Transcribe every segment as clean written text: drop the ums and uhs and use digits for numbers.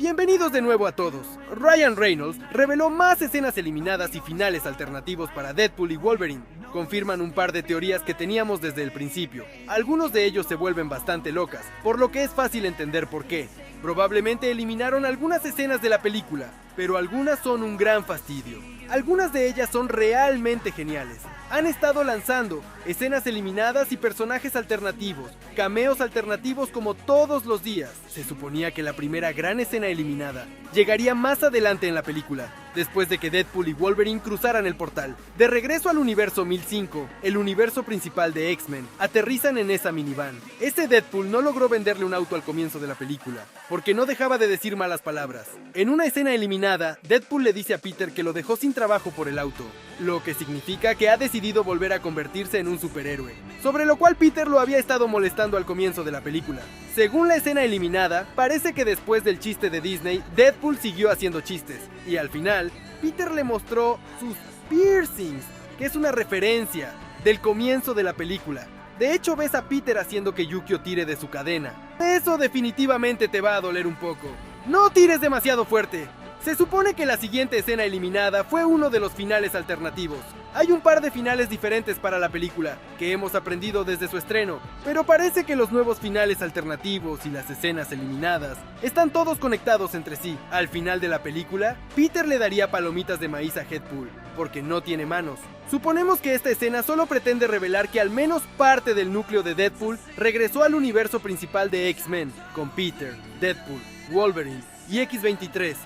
Bienvenidos de nuevo a todos. Ryan Reynolds reveló más escenas eliminadas y finales alternativos para Deadpool y Wolverine. Confirman un par de teorías que teníamos desde el principio. Algunos de ellos se vuelven bastante locas, por lo que es fácil entender por qué. Probablemente eliminaron algunas escenas de la película, pero algunas son un gran fastidio. Algunas de ellas son realmente geniales. Han estado lanzando escenas eliminadas y personajes alternativos, cameos alternativos como todos los días. Se suponía que la primera gran escena eliminada llegaría más adelante en la película, después de que Deadpool y Wolverine cruzaran el portal. De regreso al universo 1005, el universo principal de X-Men, aterrizan en esa minivan. Ese Deadpool no logró venderle un auto al comienzo de la película, porque no dejaba de decir malas palabras. En una escena eliminada, Deadpool le dice a Peter que lo dejó sin trabajo por el auto, lo que significa que ha decidido volver a convertirse en un superhéroe, sobre lo cual Peter lo había estado molestando al comienzo de la película. Según la escena eliminada, parece que después del chiste de Disney, Deadpool siguió haciendo chistes, y al final, Peter le mostró sus piercings, que es una referencia del comienzo de la película. De hecho, ves a Peter haciendo que Yukio tire de su cadena. Eso definitivamente te va a doler un poco. No tires demasiado fuerte. Se supone que la siguiente escena eliminada fue uno de los finales alternativos. Hay un par de finales diferentes para la película, que hemos aprendido desde su estreno, pero parece que los nuevos finales alternativos y las escenas eliminadas están todos conectados entre sí. Al final de la película, Peter le daría palomitas de maíz a Deadpool, porque no tiene manos. Suponemos que esta escena solo pretende revelar que al menos parte del núcleo de Deadpool regresó al universo principal de X-Men, con Peter, Deadpool, Wolverine y X-23.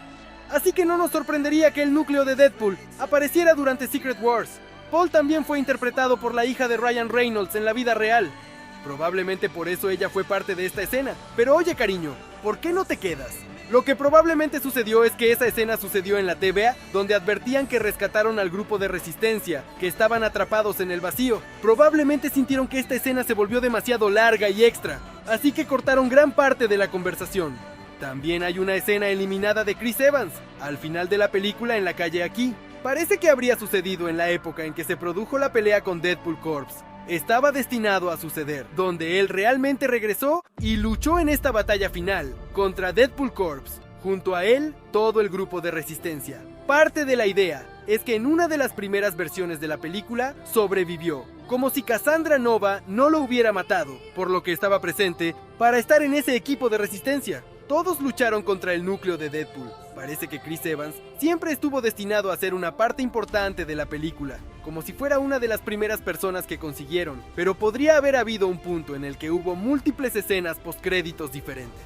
Así que no nos sorprendería que el núcleo de Deadpool apareciera durante Secret Wars. Paul también fue interpretado por la hija de Ryan Reynolds en la vida real. Probablemente por eso ella fue parte de esta escena. Pero oye, cariño, ¿por qué no te quedas? Lo que probablemente sucedió es que esa escena sucedió en la TVA, donde advertían que rescataron al grupo de resistencia, que estaban atrapados en el vacío. Probablemente sintieron que esta escena se volvió demasiado larga y extra, así que cortaron gran parte de la conversación. También hay una escena eliminada de Chris Evans, al final de la película en la calle aquí. Parece que habría sucedido en la época en que se produjo la pelea con Deadpool Corps. Estaba destinado a suceder, donde él realmente regresó y luchó en esta batalla final contra Deadpool Corps. Junto a él, todo el grupo de resistencia. Parte de la idea es que en una de las primeras versiones de la película sobrevivió, como si Cassandra Nova no lo hubiera matado, por lo que estaba presente para estar en ese equipo de resistencia. Todos lucharon contra el núcleo de Deadpool. Parece que Chris Evans siempre estuvo destinado a ser una parte importante de la película, como si fuera una de las primeras personas que consiguieron, pero podría haber habido un punto en el que hubo múltiples escenas postcréditos diferentes.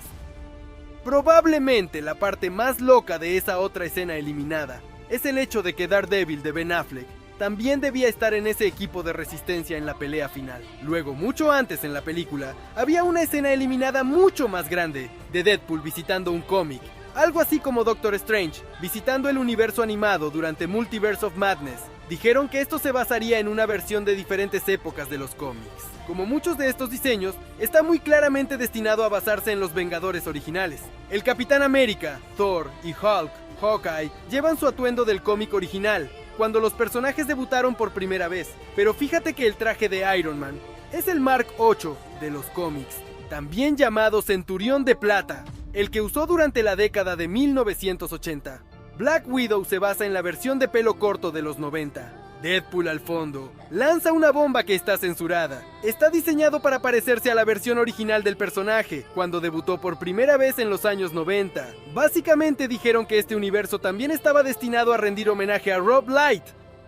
Probablemente la parte más loca de esa otra escena eliminada es el hecho de que Daredevil de Ben Affleck también debía estar en ese equipo de resistencia en la pelea final. Luego, mucho antes en la película, había una escena eliminada mucho más grande, de Deadpool visitando un cómic, algo así como Doctor Strange, visitando el universo animado durante Multiverse of Madness. Dijeron que esto se basaría en una versión de diferentes épocas de los cómics. Como muchos de estos diseños, está muy claramente destinado a basarse en los Vengadores originales. El Capitán América, Thor y Hulk, Hawkeye, llevan su atuendo del cómic original, cuando los personajes debutaron por primera vez, pero fíjate que el traje de Iron Man es el Mark VIII de los cómics, también llamado Centurión de Plata, el que usó durante la década de 1980. Black Widow se basa en la versión de pelo corto de los 90. Deadpool al fondo lanza una bomba que está censurada. Está diseñado para parecerse a la versión original del personaje, cuando debutó por primera vez en los años 90. Básicamente dijeron que este universo también estaba destinado a rendir homenaje a Rob Light,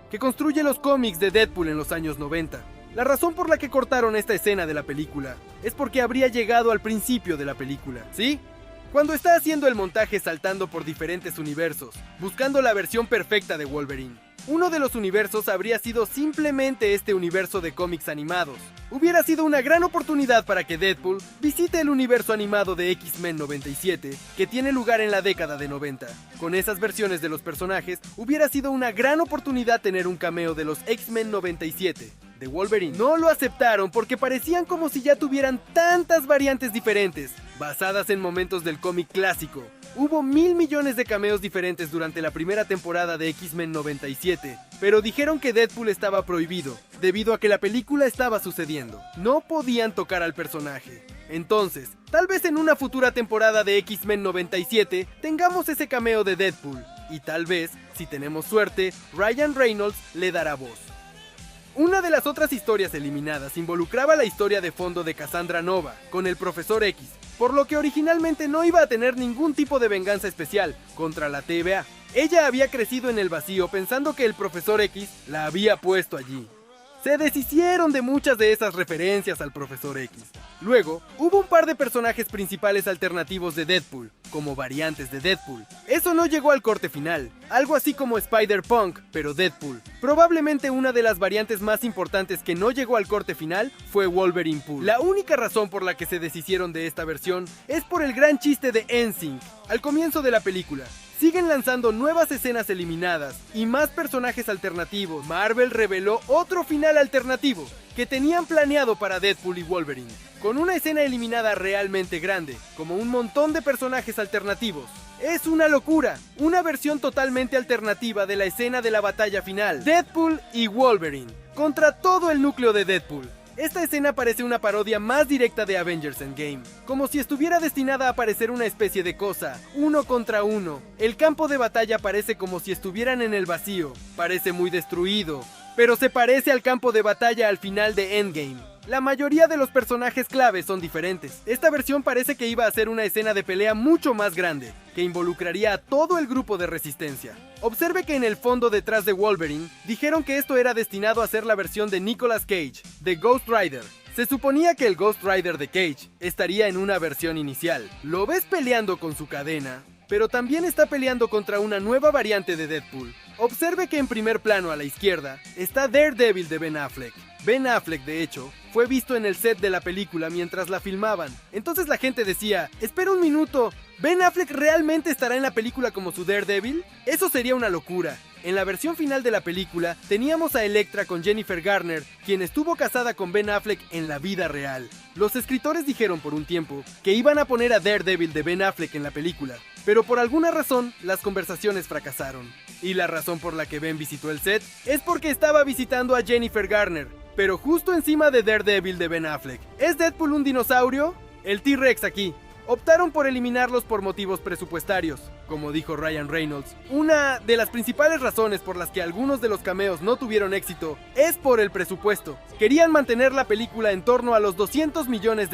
que construye los cómics de Deadpool en los años 90. La razón por la que cortaron esta escena de la película es porque habría llegado al principio de la película, ¿sí? Cuando está haciendo el montaje saltando por diferentes universos, buscando la versión perfecta de Wolverine. Uno de los universos habría sido simplemente este universo de cómics animados. Hubiera sido una gran oportunidad para que Deadpool visite el universo animado de X-Men 97, que tiene lugar en la década de 90. Con esas versiones de los personajes, hubiera sido una gran oportunidad tener un cameo de los X-Men 97. De Wolverine. No lo aceptaron porque parecían como si ya tuvieran tantas variantes diferentes, basadas en momentos del cómic clásico. Hubo 1,000 millones de cameos diferentes durante la primera temporada de X-Men 97, pero dijeron que Deadpool estaba prohibido, debido a que la película estaba sucediendo. No podían tocar al personaje. Entonces, tal vez en una futura temporada de X-Men 97 tengamos ese cameo de Deadpool, y tal vez, si tenemos suerte, Ryan Reynolds le dará voz. Una de las otras historias eliminadas involucraba la historia de fondo de Cassandra Nova con el Profesor X, por lo que originalmente no iba a tener ningún tipo de venganza especial contra la TVA. Ella había crecido en el vacío pensando que el Profesor X la había puesto allí. Se deshicieron de muchas de esas referencias al Profesor X. Luego, hubo un par de personajes principales alternativos de Deadpool, como variantes de Deadpool. Eso no llegó al corte final, algo así como Spider-Punk, pero Deadpool. Probablemente una de las variantes más importantes que no llegó al corte final fue Wolverine Pool. La única razón por la que se deshicieron de esta versión es por el gran chiste de NSYNC al comienzo de la película. Siguen lanzando nuevas escenas eliminadas y más personajes alternativos. Marvel reveló otro final alternativo que tenían planeado para Deadpool y Wolverine, con una escena eliminada realmente grande, como un montón de personajes alternativos. Es una locura, una versión totalmente alternativa de la escena de la batalla final, Deadpool y Wolverine, contra todo el núcleo de Deadpool. Esta escena parece una parodia más directa de Avengers Endgame, como si estuviera destinada a parecer una especie de cosa, uno contra uno. El campo de batalla parece como si estuvieran en el vacío, parece muy destruido, pero se parece al campo de batalla al final de Endgame. La mayoría de los personajes claves son diferentes. Esta versión parece que iba a ser una escena de pelea mucho más grande, que involucraría a todo el grupo de resistencia. Observe que en el fondo detrás de Wolverine, dijeron que esto era destinado a ser la versión de Nicolas Cage, de Ghost Rider. Se suponía que el Ghost Rider de Cage estaría en una versión inicial. Lo ves peleando con su cadena, pero también está peleando contra una nueva variante de Deadpool. Observe que en primer plano a la izquierda está Daredevil de Ben Affleck. Ben Affleck, de hecho, fue visto en el set de la película mientras la filmaban. Entonces la gente decía, espera un minuto, ¿Ben Affleck realmente estará en la película como su Daredevil? Eso sería una locura. En la versión final de la película, teníamos a Elektra con Jennifer Garner, quien estuvo casada con Ben Affleck en la vida real. Los escritores dijeron por un tiempo que iban a poner a Daredevil de Ben Affleck en la película, pero por alguna razón, las conversaciones fracasaron. Y la razón por la que Ben visitó el set es porque estaba visitando a Jennifer Garner, pero justo encima de Daredevil de Ben Affleck. ¿Es Deadpool un dinosaurio? El T-Rex aquí. Optaron por eliminarlos por motivos presupuestarios, como dijo Ryan Reynolds. Una de las principales razones por las que algunos de los cameos no tuvieron éxito es por el presupuesto. Querían mantener la película en torno a los $200 millones.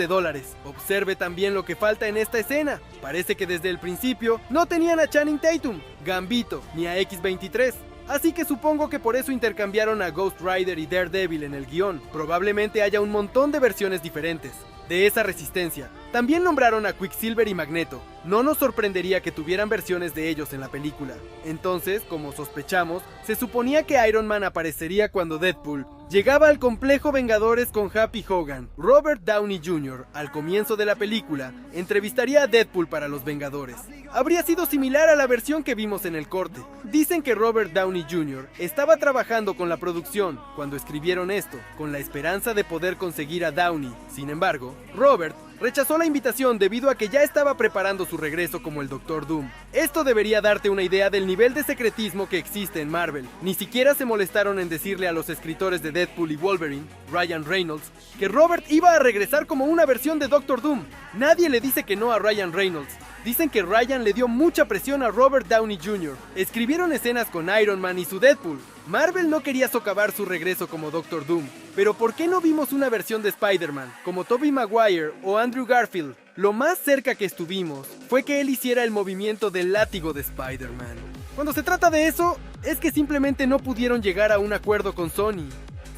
Observe también lo que falta en esta escena. Parece que desde el principio no tenían a Channing Tatum, Gambito, ni a X-23. Así que supongo que por eso intercambiaron a Ghost Rider y Daredevil en el guión. Probablemente haya un montón de versiones diferentes de esa resistencia. También nombraron a Quicksilver y Magneto. No nos sorprendería que tuvieran versiones de ellos en la película. Entonces, como sospechamos, se suponía que Iron Man aparecería cuando Deadpool llegaba al complejo Vengadores con Happy Hogan. Robert Downey Jr., al comienzo de la película, entrevistaría a Deadpool para los Vengadores. Habría sido similar a la versión que vimos en el corte. Dicen que Robert Downey Jr. estaba trabajando con la producción cuando escribieron esto, con la esperanza de poder conseguir a Downey. Sin embargo, Robert rechazó la invitación debido a que ya estaba preparando su regreso como el Doctor Doom. Esto debería darte una idea del nivel de secretismo que existe en Marvel. Ni siquiera se molestaron en decirle a los escritores de Deadpool y Wolverine, Ryan Reynolds, que Robert iba a regresar como una versión de Doctor Doom. Nadie le dice que no a Ryan Reynolds. Dicen que Ryan le dio mucha presión a Robert Downey Jr. Escribieron escenas con Iron Man y su Deadpool. Marvel no quería socavar su regreso como Doctor Doom, pero ¿por qué no vimos una versión de Spider-Man, como Tobey Maguire o Andrew Garfield? Lo más cerca que estuvimos fue que él hiciera el movimiento del látigo de Spider-Man. Cuando se trata de eso, es que simplemente no pudieron llegar a un acuerdo con Sony.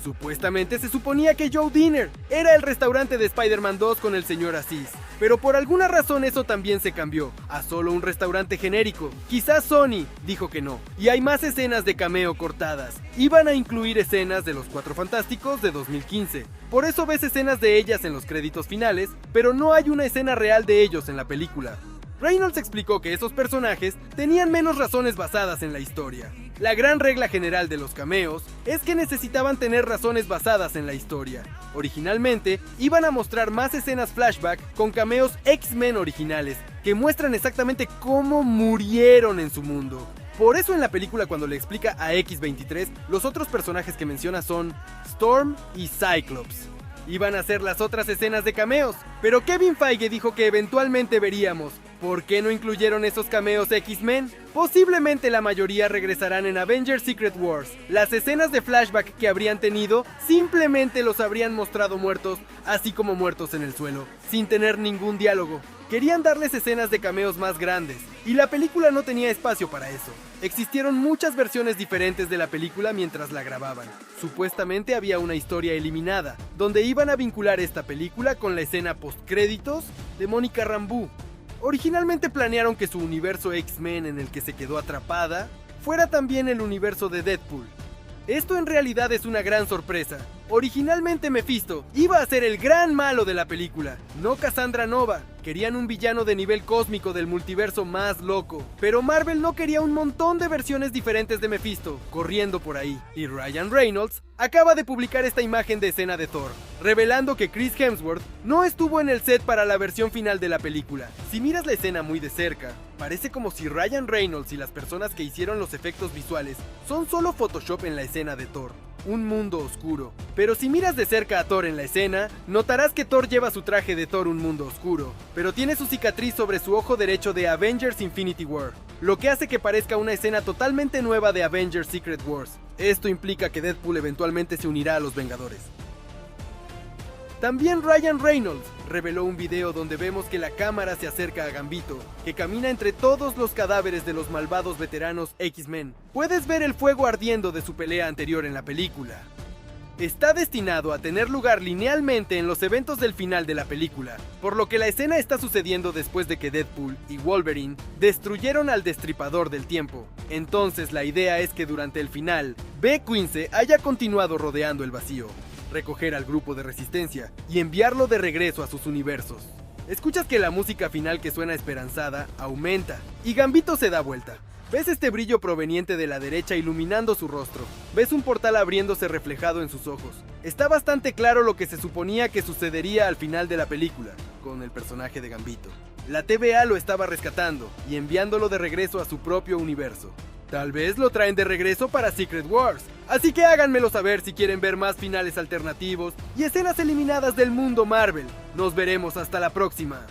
Supuestamente se suponía que Joe Dinner era el restaurante de Spider-Man 2 con el señor Aziz, pero por alguna razón eso también se cambió a solo un restaurante genérico. Quizás Sony dijo que no, y hay más escenas de cameo cortadas. Iban a incluir escenas de los Cuatro Fantásticos de 2015, por eso ves escenas de ellas en los créditos finales, pero no hay una escena real de ellos en la película. Reynolds explicó que esos personajes tenían menos razones basadas en la historia. La gran regla general de los cameos es que necesitaban tener razones basadas en la historia. Originalmente, iban a mostrar más escenas flashback con cameos X-Men originales, que muestran exactamente cómo murieron en su mundo. Por eso en la película cuando le explica a X-23, los otros personajes que menciona son Storm y Cyclops. iban a ser las otras escenas de cameos, pero Kevin Feige dijo que eventualmente veríamos. ¿Por qué no incluyeron esos cameos X-Men? Posiblemente la mayoría regresarán en Avengers Secret Wars. Las escenas de flashback que habrían tenido simplemente los habrían mostrado muertos, así como muertos en el suelo, sin tener ningún diálogo. Querían darles escenas de cameos más grandes, y la película no tenía espacio para eso. Existieron muchas versiones diferentes de la película mientras la grababan. Supuestamente había una historia eliminada, donde iban a vincular esta película con la escena postcréditos de Mónica Rambeau. Originalmente planearon que su universo X-Men en el que se quedó atrapada fuera también el universo de Deadpool. Esto en realidad es una gran sorpresa. Originalmente Mephisto iba a ser el gran malo de la película, no Cassandra Nova. Querían un villano de nivel cósmico del multiverso más loco, pero Marvel no quería un montón de versiones diferentes de Mephisto corriendo por ahí. Y Ryan Reynolds acaba de publicar esta imagen de escena de Thor, revelando que Chris Hemsworth no estuvo en el set para la versión final de la película. Si miras la escena muy de cerca, parece como si Ryan Reynolds y las personas que hicieron los efectos visuales son solo Photoshop en la escena de Thor. Un mundo oscuro. Pero si miras de cerca a Thor en la escena, notarás que Thor lleva su traje de Thor un mundo oscuro, pero tiene su cicatriz sobre su ojo derecho de Avengers Infinity War, lo que hace que parezca una escena totalmente nueva de Avengers Secret Wars. Esto implica que Deadpool eventualmente se unirá a los Vengadores. También Ryan Reynolds reveló un video donde vemos que la cámara se acerca a Gambito, que camina entre todos los cadáveres de los malvados veteranos X-Men. Puedes ver el fuego ardiendo de su pelea anterior en la película. Está destinado a tener lugar linealmente en los eventos del final de la película, por lo que la escena está sucediendo después de que Deadpool y Wolverine destruyeron al Destripador del Tiempo. Entonces la idea es que durante el final, B. Quince haya continuado rodeando el vacío, recoger al grupo de resistencia y enviarlo de regreso a sus universos. Escuchas que la música final, que suena esperanzada, aumenta y Gambito se da vuelta. Ves este brillo proveniente de la derecha iluminando su rostro. Ves un portal abriéndose reflejado en sus ojos. Está bastante claro lo que se suponía que sucedería al final de la película, con el personaje de Gambito. La TVA lo estaba rescatando y enviándolo de regreso a su propio universo. Tal vez lo traen de regreso para Secret Wars. Así que háganmelo saber si quieren ver más finales alternativos y escenas eliminadas del mundo Marvel. Nos veremos hasta la próxima.